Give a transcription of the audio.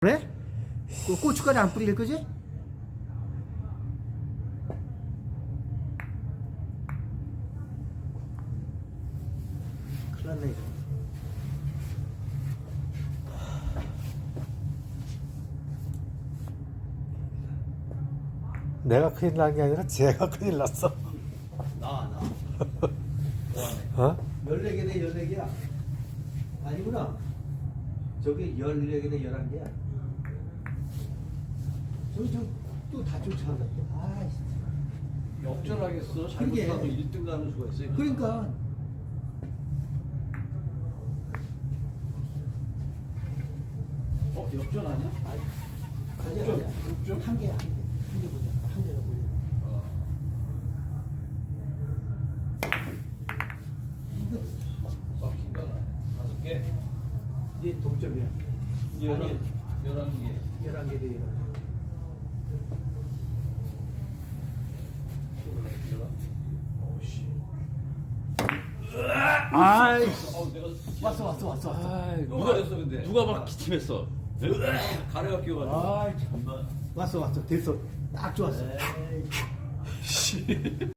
그래? 그 고춧가루 안 뿌릴 거지? 큰일 났네 이거. 내가 큰일 난 게 아니라 쟤가 큰일 났어. 나. 어? 14개 대 14개야. 아니구나. 저기 14개 대 11개야. 또 다 쫓아간다. 아이씨. 역전하겠어. 그러게. 잘못하면 1등 가는 수가 있어요. 그러니까. 역전 아니야? 가자. 좀? 한 개야. 한 개 보자. 한 개가 보자. 막힌가? 5개? 이게 동점이야. 11개. 11개 대 11개. 아이. 왔어. 누가 막 기침했어? 가래가 끼어가지고. 아이 참나. 왔어. 됐어. 딱 좋았어.